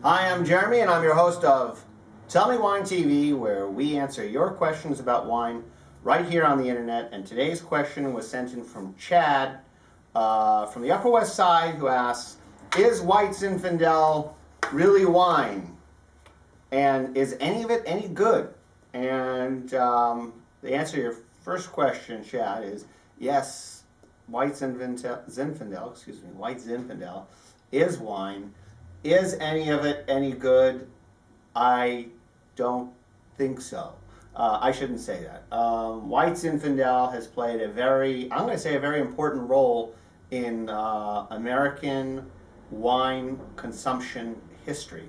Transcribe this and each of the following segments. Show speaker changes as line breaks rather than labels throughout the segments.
Hi, I'm Jeremy, and I'm your host of Tell Me Wine TV, where we answer your questions about wine right here on the internet. And today's question was sent in from Chad from the Upper West Side, who asks, is White Zinfandel really wine? And is any of it any good? And the answer to your first question, Chad, is yes, White Zinfandel is wine. Is any of it any good? I don't think so. I shouldn't say that. White Zinfandel has played a very important role in American wine consumption history.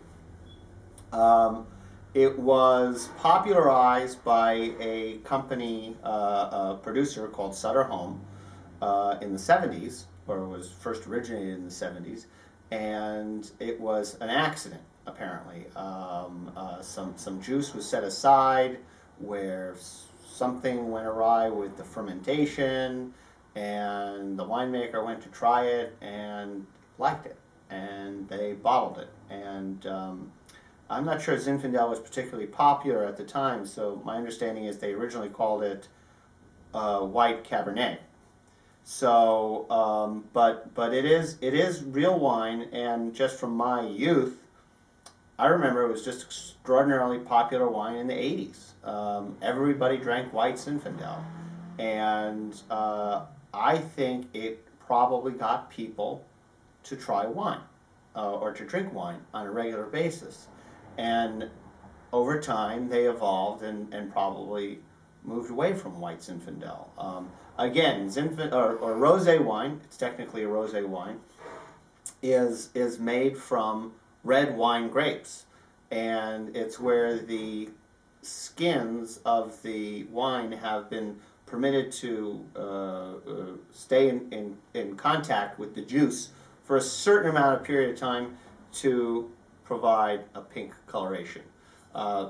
It was popularized by a company, a producer called Sutter Home in the 70s, or was first originated in the 70s. And it was an accident, apparently. Some juice was set aside where something went awry with the fermentation, and the winemaker went to try it and liked it, and they bottled it. And I'm not sure Zinfandel was particularly popular at the time, so my understanding is they originally called it white Cabernet. So, but it is real wine, and just from my youth, I remember it was just extraordinarily popular wine in the 80s. Everybody drank White Zinfandel, and I think it probably got people to try wine or to drink wine on a regular basis. And over time, they evolved and probably moved away from White Zinfandel. Again, or rosé wine, it's technically a rosé wine, is made from red wine grapes. And it's where the skins of the wine have been permitted to stay in contact with the juice for a certain amount of period of time to provide a pink coloration.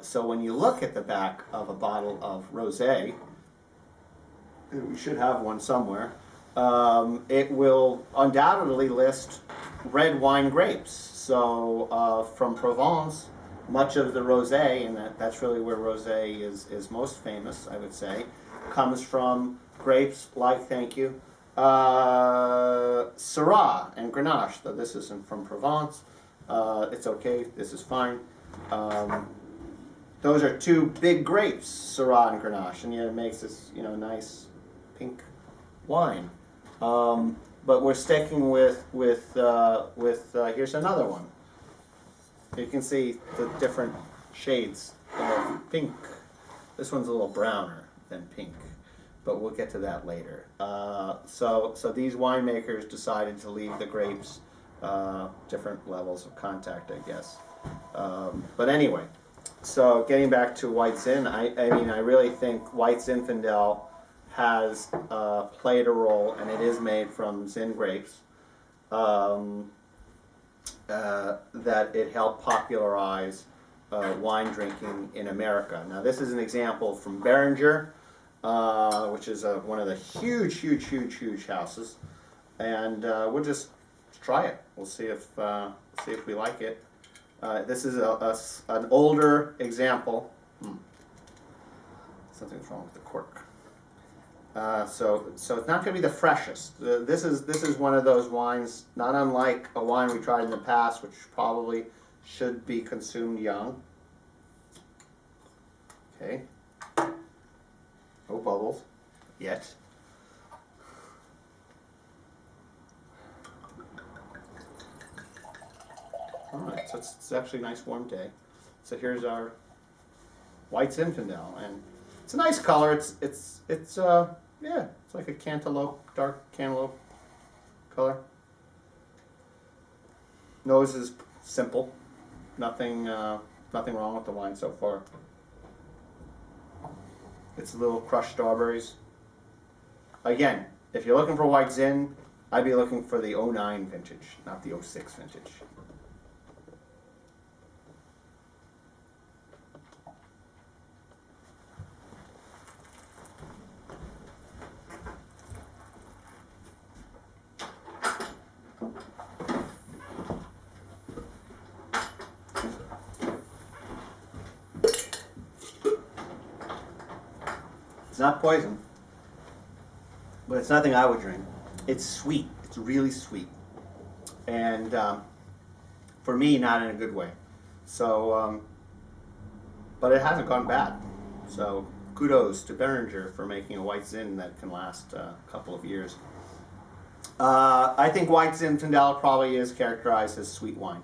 So when you look at the back of a bottle of rosé, we should have one somewhere, it will undoubtedly list red wine grapes. So from Provence, much of the rosé, and that's really where rosé is most famous, I would say, comes from grapes like, thank you, Syrah and Grenache. Though this isn't from Provence. It's okay, this is fine. Those are two big grapes, Syrah and Grenache, and yet it makes this, nice pink wine. But we're sticking with here's another one. You can see the different shades of pink. This one's a little browner than pink, but we'll get to that later. So these winemakers decided to leave the grapes different levels of contact, I guess. But anyway, so getting back to White Zin, I really think White Zinfandel has played a role, and it is made from Zin grapes, that it helped popularize wine drinking in America. Now this is an example from Beringer, which is one of the huge houses, and we'll just try it. We'll see if we like it. This is an older example. Something's wrong with the cork. So it's not going to be the freshest. This is one of those wines, not unlike a wine we tried in the past, which probably should be consumed young. Okay. No bubbles yet. All right, so it's actually a nice warm day. So here's our White Zinfandel, and it's a nice color. It's like a cantaloupe, dark cantaloupe color. Nose is simple. Nothing wrong with the wine so far. It's a little crushed strawberries. Again, if you're looking for White Zin, I'd be looking for the 09 vintage, not the 06 vintage. not poison, but it's nothing I would drink. It's sweet. It's really sweet, and for me, not in a good way. So, but it hasn't gone bad. So kudos to Beringer for making a white Zin that can last a couple of years. I think White Zinfandel probably is characterized as sweet wine,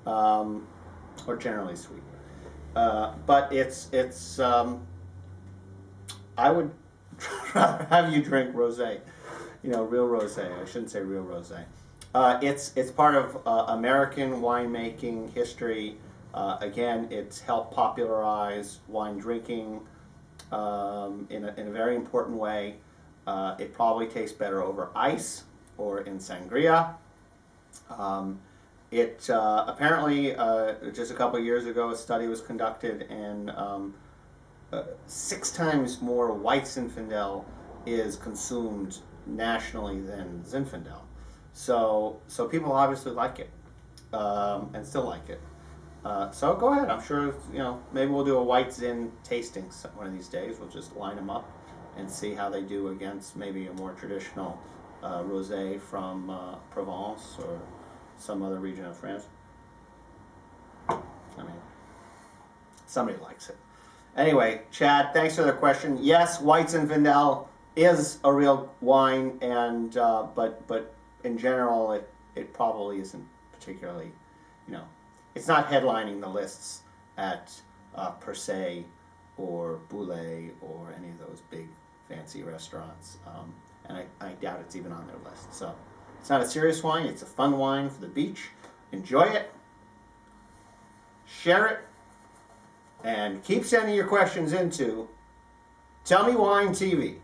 or generally sweet. But it's I would rather have you drink rosé, real rosé. I shouldn't say real rosé. It's part of American winemaking history. Again, it's helped popularize wine drinking in a very important way. It probably tastes better over ice or in sangria. Apparently, just a couple of years ago, a study was conducted, and 6 times more White Zinfandel is consumed nationally than Zinfandel. So people obviously like it, and still like it. So go ahead. I'm sure maybe we'll do a White Zin tasting one of these days. We'll just line them up and see how they do against maybe a more traditional rosé from Provence or some other region of France. I mean, somebody likes it. Anyway, Chad, thanks for the question. Yes, White Zinfandel is a real wine, and but in general, it probably isn't particularly, it's not headlining the lists at Per Se or Boulet or any of those big fancy restaurants, and I doubt it's even on their list. So it's not a serious wine. It's a fun wine for the beach. Enjoy it, share it, and keep sending your questions into TellMeWineTV.